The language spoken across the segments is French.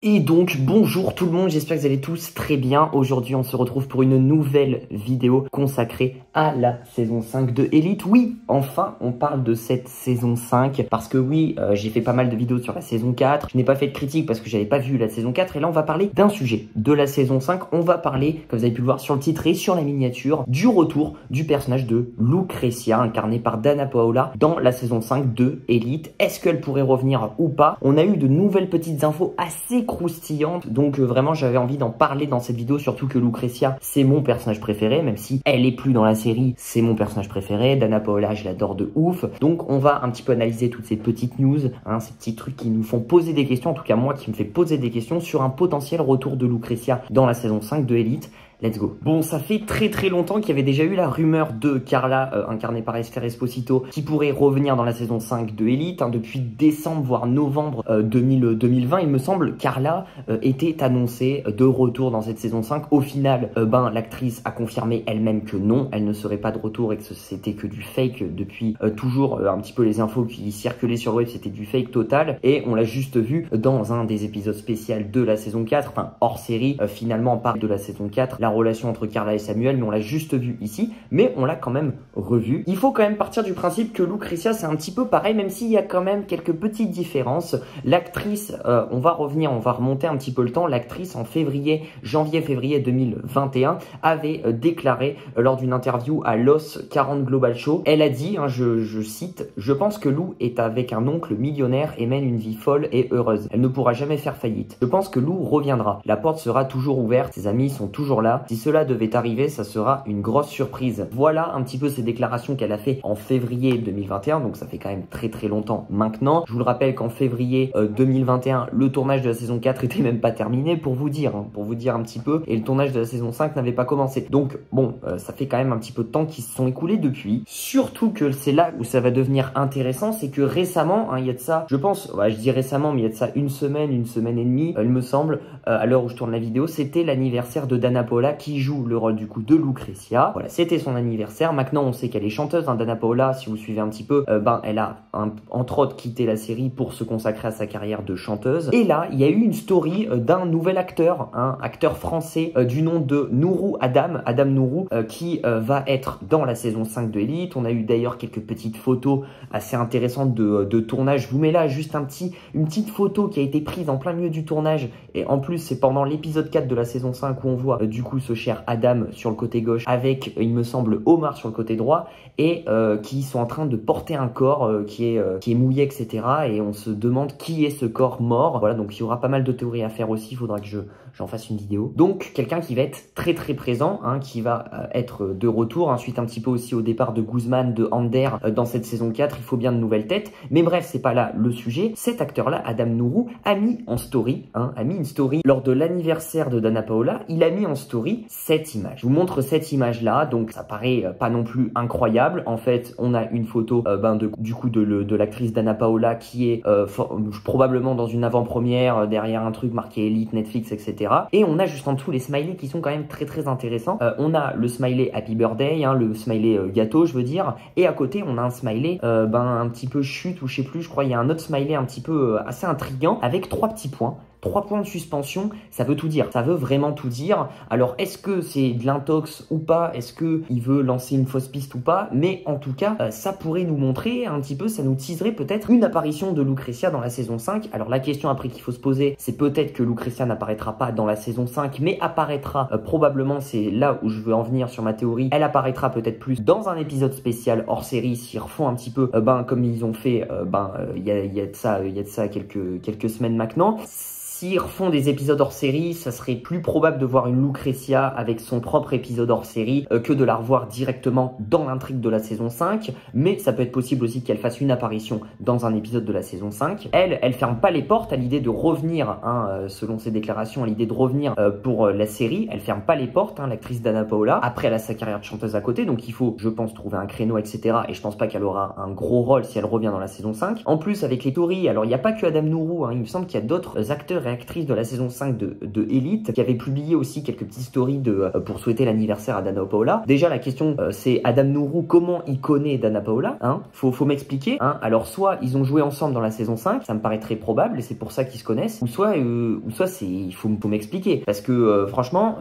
Et donc bonjour tout le monde, j'espère que vous allez tous très bien. Aujourd'hui on se retrouve pour une nouvelle vidéo consacrée à la saison 5 de Elite. Oui, enfin on parle de cette saison 5 parce que oui, j'ai fait pas mal de vidéos sur la saison 4. Je n'ai pas fait de critique parce que j'avais pas vu la saison 4 et là on va parler d'un sujet de la saison 5. On va parler, comme vous avez pu le voir sur le titre et sur la miniature, du retour du personnage de Lucrecia incarné par Danna Paola dans la saison 5 de Elite. Est-ce qu'elle pourrait revenir ou pas? On a eu de nouvelles petites infos assez croustillante, donc vraiment j'avais envie d'en parler dans cette vidéo, surtout que Lucrecia c'est mon personnage préféré, même si elle est plus dans la série, c'est mon personnage préféré. Danna Paola je l'adore de ouf, donc on va un petit peu analyser toutes ces petites news, hein, ces petits trucs qui nous font poser des questions, en tout cas moi qui me fait poser des questions sur un potentiel retour de Lucrecia dans la saison 5 de Elite. Let's go. Bon, ça fait très longtemps qu'il y avait déjà eu la rumeur de Carla, incarnée par Esther Esposito, qui pourrait revenir dans la saison 5 de Elite. Hein, depuis décembre, voire novembre 2020, il me semble, Carla était annoncée de retour dans cette saison 5. Au final, l'actrice a confirmé elle-même que non, elle ne serait pas de retour et que c'était que du fake depuis toujours. Un petit peu les infos qui circulaient sur le web, c'était du fake total. Et on l'a juste vu dans un des épisodes spéciaux de la saison 4, enfin hors série, finalement, on parle de la saison 4. La relation entre Carla et Samuel, mais on l'a juste vu ici, mais on l'a quand même revu. Il faut quand même partir du principe que Lucrecia c'est un petit peu pareil, même s'il y a quand même quelques petites différences. L'actrice, on va remonter un petit peu le temps, l'actrice en janvier-février 2021 avait déclaré lors d'une interview à Los 40 Global Show, elle a dit, hein, je cite, « Je pense que Lou est avec un oncle millionnaire et mène une vie folle et heureuse. Elle ne pourra jamais faire faillite. Je pense que Lou reviendra. La porte sera toujours ouverte, ses amis sont toujours là. Si cela devait arriver, ça sera une grosse surprise. » Voilà un petit peu ces déclarations qu'elle a fait en février 2021, donc ça fait quand même très longtemps maintenant. Je vous le rappelle qu'en février 2021, le tournage de la saison 4 était même pas terminé, pour vous dire un petit peu, et le tournage de la saison 5 n'avait pas commencé. Donc bon, ça fait quand même un petit peu de temps qui se sont écoulés depuis. Surtout que c'est là où ça va devenir intéressant, c'est que récemment, hein, il y a de ça, je pense, ouais, je dis récemment, mais il y a de ça une semaine et demie, il me semble, à l'heure où je tourne la vidéo, c'était l'anniversaire de Danna Paola qui joue le rôle du coup de Lucrecia. Voilà, c'était son anniversaire. Maintenant, on sait qu'elle est chanteuse, hein, Danna Paola, si vous suivez un petit peu, elle a entre autres quitté la série pour se consacrer à sa carrière de chanteuse. Et là, il y a eu une story d'un nouvel acteur, un acteur français du nom de Nourou Adam Nourou, qui va être dans la saison 5 de Elite. On a eu d'ailleurs quelques petites photos assez intéressantes de tournage. Je vous mets là juste une petite photo qui a été prise en plein milieu du tournage. Et en plus, c'est pendant l'épisode 4 de la saison 5 où on voit du coup ce cher Adam sur le côté gauche avec, il me semble, Omar sur le côté droit et qui sont en train de porter un corps qui est mouillé, etc. Et on se demande qui est ce corps mort. Voilà, donc il y aura pas mal de théories à faire aussi, il faudra que j'en fasse une vidéo. Donc quelqu'un qui va être très présent, hein, qui va être de retour. Ensuite un petit peu aussi au départ de Guzman, de Ander dans cette saison 4, il faut bien de nouvelles têtes. Mais bref, c'est pas là le sujet. Cet acteur-là, Adam Nourou, a mis en story, a mis une story lors de l'anniversaire de Danna Paola. Il a mis en story cette image. Je vous montre cette image-là, donc ça paraît pas non plus incroyable. En fait, on a une photo du coup de l'actrice Danna Paola qui est probablement dans une avant-première derrière un truc marqué Elite, Netflix, etc. Et on a juste en dessous les smileys qui sont quand même très intéressants. On a le smiley Happy Birthday, hein, le smiley gâteau, je veux dire, et à côté on a un smiley un petit peu chute ou je sais plus, je crois il y a un autre smiley un petit peu assez intriguant avec 3 petits points. 3 points de suspension, ça veut tout dire, ça veut vraiment tout dire. Alors est-ce que c'est de l'intox ou pas, est-ce qu'il veut lancer une fausse piste ou pas, mais en tout cas ça pourrait nous montrer un petit peu, ça nous teaserait peut-être une apparition de Lucrecia dans la saison 5. Alors la question après qu'il faut se poser, c'est peut-être que Lucrecia n'apparaîtra pas dans la saison 5, mais apparaîtra probablement, c'est là où je veux en venir sur ma théorie, elle apparaîtra peut-être plus dans un épisode spécial hors série, s'ils refont un petit peu comme ils ont fait il y a de ça quelques semaines maintenant. S'ils refont des épisodes hors série, ça serait plus probable de voir une Lucrecia avec son propre épisode hors série que de la revoir directement dans l'intrigue de la saison 5. Mais ça peut être possible aussi qu'elle fasse une apparition dans un épisode de la saison 5. Elle ferme pas les portes à l'idée de revenir, selon ses déclarations, à l'idée de revenir pour la série. Elle ferme pas les portes, l'actrice Danna Paola. Après, elle a sa carrière de chanteuse à côté, donc il faut, je pense, trouver un créneau, etc. Et je pense pas qu'elle aura un gros rôle si elle revient dans la saison 5. En plus, avec les théories, alors il n'y a pas que Adam Nourou, il me semble qu'il y a d'autres acteurs vraie actrice de la saison 5 de Elite, qui avait publié aussi quelques petites stories pour souhaiter l'anniversaire à Dana Paola. Déjà, la question, c'est Adam Nourou, comment il connaît Dana Paola, hein? Faut m'expliquer, hein? Alors, soit ils ont joué ensemble dans la saison 5, ça me paraît très probable, et c'est pour ça qu'ils se connaissent, ou soit il faut m'expliquer, parce que franchement,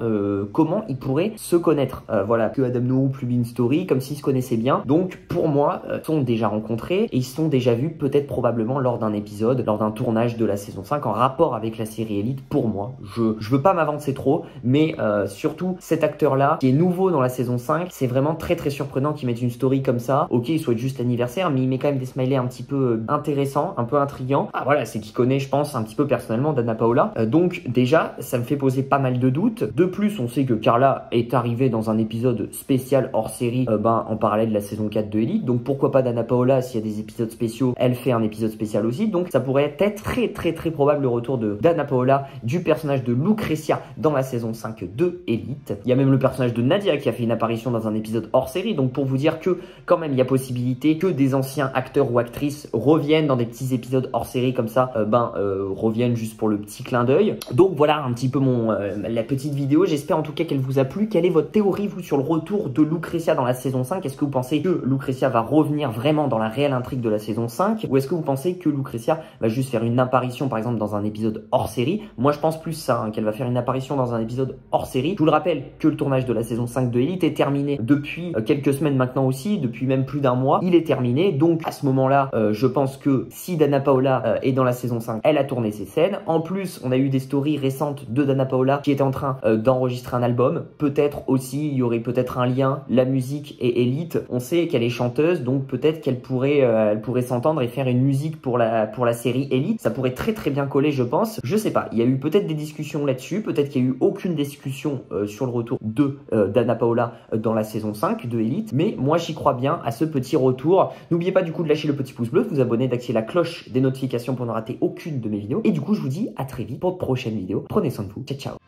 comment ils pourraient se connaître? Voilà, que Adam Nourou publie une story, comme s'ils se connaissaient bien. Donc, pour moi, ils sont déjà rencontrés, et ils se sont déjà vus, peut-être probablement lors d'un épisode, lors d'un tournage de la saison 5, en rapport avec la série Elite, pour moi. Je veux pas m'avancer trop, mais surtout, cet acteur-là, qui est nouveau dans la saison 5, c'est vraiment très très surprenant qu'il mette une story comme ça. Ok, il souhaite juste l'anniversaire, mais il met quand même des smileys un petit peu intéressants, un peu intrigants. Ah voilà, c'est qu'il connaît, je pense, un petit peu personnellement Dana Paola. Donc déjà, ça me fait poser pas mal de doutes. De plus, on sait que Carla est arrivée dans un épisode spécial hors série, en parallèle de la saison 4 de Elite. Donc pourquoi pas Dana Paola, s'il y a des épisodes spéciaux, elle fait un épisode spécial aussi. Donc ça pourrait être très très très probable le retour de Dana Paola, du personnage de Lucrecia dans la saison 5 de Elite. Il y a même le personnage de Nadia qui a fait une apparition dans un épisode hors série. Donc pour vous dire que quand même il y a possibilité que des anciens acteurs ou actrices reviennent dans des petits épisodes hors série comme ça, reviennent juste pour le petit clin d'œil. Donc voilà un petit peu la petite vidéo. J'espère en tout cas qu'elle vous a plu. Quelle est votre théorie vous sur le retour de Lucrecia dans la saison 5? Est-ce que vous pensez que Lucrecia va revenir vraiment dans la réelle intrigue de la saison 5, ou est-ce que vous pensez que Lucrecia va juste faire une apparition par exemple dans un épisode hors série? Moi je pense plus ça, hein, qu'elle va faire une apparition dans un épisode hors série. Je vous le rappelle que le tournage de la saison 5 de Elite est terminé depuis quelques semaines maintenant aussi, depuis même plus d'un mois. Il est terminé, donc à ce moment-là, je pense que si Dana Paola est dans la saison 5, elle a tourné ses scènes. En plus, on a eu des stories récentes de Dana Paola qui était en train d'enregistrer un album. Peut-être aussi, il y aurait peut-être un lien, la musique et Elite. On sait qu'elle est chanteuse, donc peut-être qu'elle pourrait, s'entendre et faire une musique pour la série Elite. Ça pourrait très très bien coller, je pense. Je sais pas, il y a eu peut-être des discussions là-dessus, peut-être qu'il y a eu aucune discussion sur le retour de Dana Paola dans la saison 5 de Elite, mais moi j'y crois bien à ce petit retour. N'oubliez pas du coup de lâcher le petit pouce bleu, de vous abonner, d'activer la cloche des notifications pour ne rater aucune de mes vidéos. Et du coup, je vous dis à très vite pour de prochaines vidéos. Prenez soin de vous. Ciao, ciao.